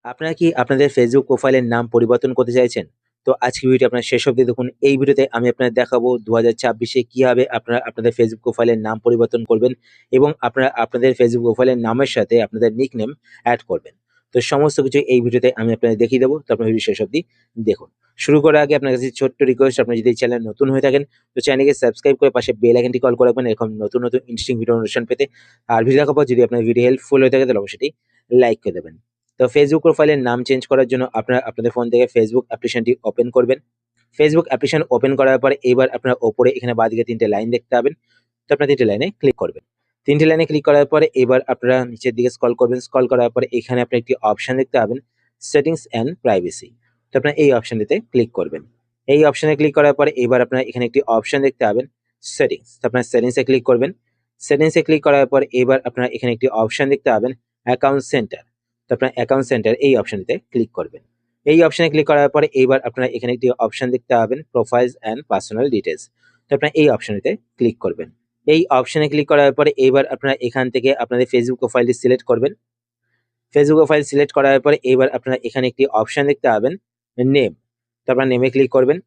আপনারা কি আপনাদের ফেসবুক প্রোফাইলের নাম পরিবর্তন করতে চাইছেন? তো আজকের ভিডিওটি আপনারা শেষ অবধি দেখুন। এই ভিডিওতে আমি আপনাদের দেখাবো 2026 এ কিভাবে আপনারা আপনাদের ফেসবুক প্রোফাইলের নাম পরিবর্তন করবেন এবং আপনারা আপনাদের ফেসবুক প্রোফাইলের নামের সাথে আপনাদের নিকনেম এড করবেন। তো সমস্ত কিছু এই ভিডিওতে আমি আপনাদের দেখিয়ে দেবো। তো আপনারা ভিডিও শেষ অবধি দেখুন। শুরু করার আগে আপনার কাছে ছোট্ট রিকোয়েস্ট, আপনি যদি এই চ্যানেলে নতুন হয়ে থাকেন তো চ্যানেলকে সাবস্ক্রাইব করে পাশে বেল আইকনটি কল করে রাখবেন এরকম নতুন ইন্টারেস্টিং ভিডিও নোটিফিকেশন পেতে। আর ভিডিও দেখার পর যদি আপনার ভিডিও হেল্পফুল হয়ে থাকে তাহলে অবশ্যই লাইক করে দেবেন। তো ফেসবুক প্রোফাইলের নাম চেঞ্জ করার জন্য আপনারা আপনাদের ফোন থেকে ফেসবুক অ্যাপ্লিকেশনটি ওপেন করবেন। ফেসবুক অ্যাপ্লিকেশন ওপেন করার পরে এবার আপনার ওপরে এখানে বাঁদিকে ৩ টে লাইন দেখতে পাবেন। তো আপনার ৩ টে লাইনে ক্লিক করবেন। ৩ টে লাইনে ক্লিক করার পরে এবার আপনারা নিচের দিকে স্ক্রল করবেন। স্ক্রল করার পরে এখানে আপনি একটি অপশন দেখতে পাবেন, সেটিংস অ্যান্ড প্রাইভেসি। তো আপনারা এই অপশনটিতে ক্লিক করবেন। এই অপশনে ক্লিক করার পরে এবার আপনারা এখানে একটি অপশন দেখতে পাবেন, সেটিংস। তো আপনারা সেটিংসে ক্লিক করবেন। সেটিংসে ক্লিক করার পর এবার আপনারা এখানে একটি অপশন দেখতে পাবেন, অ্যাকাউন্ট সেন্টার। তো আপনার অ্যাকাউন্ট সেন্টার এই অপশনটিতে ক্লিক করবেন। এই অপশনে ক্লিক করার পরে এইবার আপনারা এখানে একটি অপশন দেখতে পাবেন, প্রোফাইলস অ্যান্ড পার্সোনাল ডিটেইলস। তো আপনারা এই অপশনটিতে ক্লিক করবেন। এই অপশনে ক্লিক করার পরে এইবার আপনারা এখান থেকে আপনাদের ফেসবুক প্রোফাইলটি সিলেক্ট করবেন। ফেসবুক প্রোফাইল সিলেক্ট করার পরে এইবার আপনারা এখানে একটি অপশন দেখতে পাবেন, নেম। তো আপনারা নেমে ক্লিক করবেন।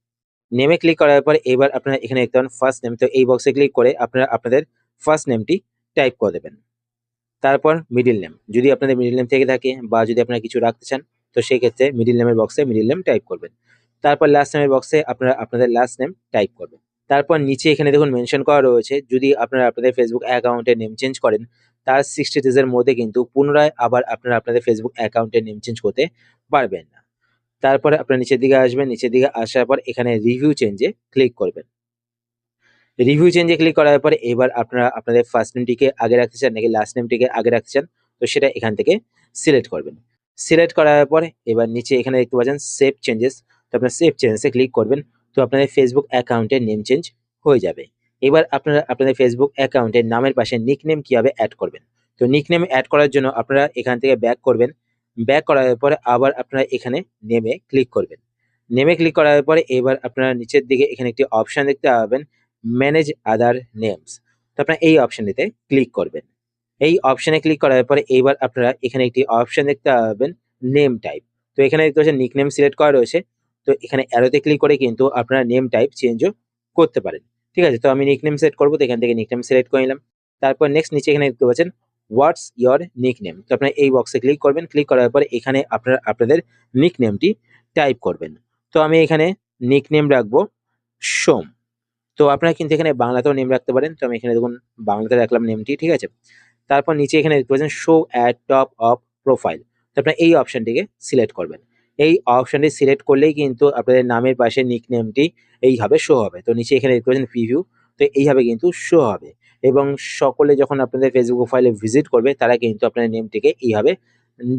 নেমে ক্লিক করার পরে এবার আপনারা এখানে দেখতে পাবেন ফার্স্ট নেম। তো এই বক্সে ক্লিক করে আপনারা আপনাদের ফার্স্ট নেমটি টাইপ করে দেবেন। তারপর মিডল নেম, যদি আপনাদের মিডল নেম থেকে থাকে বা যদি আপনারা কিছু রাখতে চান তো সেই ক্ষেত্রে মিডল নেমের বক্সে মিডল নেম টাইপ করবেন। তারপর লাস্ট নেমের বক্সে আপনারা আপনাদের লাস্ট নেম টাইপ করবেন। তারপর নিচে এখানে দেখুন মেনশন করা রয়েছে, যদি আপনারা আপনাদের ফেসবুক অ্যাকাউন্টের নেম চেঞ্জ করেন তার 60 ডেজের মধ্যে কিন্তু পুনরায় আবার আপনারা আপনাদের ফেসবুক অ্যাকাউন্টের নেম চেঞ্জ করতে পারবেন না। তারপরে আপনারা নিচের দিকে আসবেন। নিচের দিকে আসার পর এখানে রিভিউ চেঞ্জে ক্লিক করবেন। রিভিউ চেঞ্জে ক্লিক করার পরে এবার আপনারা আপনাদের ফার্স্ট নেমটিকে আগে রাখতে চান নাকি লাস্ট নেমটিকে আগে রাখতে চান তো সেটা এখান থেকে সিলেক্ট করবেন। সিলেক্ট করার পরে এবার নিচে এখানে দেখতে পাচ্ছেন সেভ চেঞ্জেস। তো আপনারা সেভ চেঞ্জেসে ক্লিক করবেন। তো আপনাদের ফেসবুক অ্যাকাউন্টের নেম চেঞ্জ হয়ে যাবে। এবার আপনারা আপনাদের ফেসবুক অ্যাকাউন্টের নামের পাশে নিকনেম কিভাবে অ্যাড করবেন। তো নিকনেম অ্যাড করার জন্য আপনারা এখান থেকে ব্যাক করবেন। ব্যাক করার পরে আবার আপনারা এখানে নেমে ক্লিক করবেন। নেমে ক্লিক করার পরে এবার আপনারা নিচের দিকে এখানে একটি অপশন দেখতে পাবেন, ম্যানেজ আদার নেমস। তো আপনারা এই অপশনটিতে ক্লিক করবেন। এই অপশনে ক্লিক করার পরে এইবার আপনারা এখানে একটি অপশন দেখতে পাবেন, নেম টাইপ। তো এখানে দেখতে পাচ্ছেন নিকনেম সিলেক্ট করা রয়েছে। তো এখানে অ্যারোতে ক্লিক করে কিন্তু আপনারা নেম টাইপ চেঞ্জও করতে পারেন। ঠিক আছে? তো আমি নিকনেম সেট করব, তো এখান থেকে নিকনেম সিলেক্ট করে নিলাম। তারপর নেক্সট নিচে এখানে দেখতে পাচ্ছেন হোয়াটস ইওর নিকনেম। তো আপনারা এই বক্সে ক্লিক করবেন। ক্লিক করার পরে এখানে আপনারা আপনাদের নিকনেমটি টাইপ করবেন। তো আমি এখানে নিকনেম রাখবো সোম। তো আপনারা কিন্তু এখানে বাংলাতেও নেম রাখতে পারেন। তো আমি এখানে দেখুন বাংলাতে রাখলাম নেমটি, ঠিক আছে? তারপর নিচে এখানে দেখতে পাচ্ছেন show at top of profile. তো আপনারা এই অপশনটিকে সিলেক্ট করবেন। এই অপশনটি সিলেক্ট করলেই কিন্তু আপনাদের নামের পাশে নিকনেমটি এইভাবে শো হবে। তো নিচে এখানে দেখতে পাচ্ছেন প্রিভিউ। তো এইভাবে কিন্তু শো হবে এবং সকলে যখন আপনাদের ফেসবুক প্রোফাইলে ভিজিট করবে তারা কিন্তু আপনার নেমটিকে এইভাবে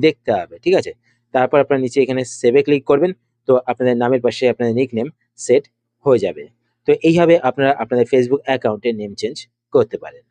দেখতে পাবে। ঠিক আছে? তারপর আপনারা নিচে এখানে সেভে ক্লিক করবেন। তো আপনাদের নামের পাশে আপনাদের নিকনেম সেট হয়ে যাবে। তো এইভাবে আপনারা আপনাদের ফেসবুক অ্যাকাউন্টের নেম চেঞ্জ করতে পারেন।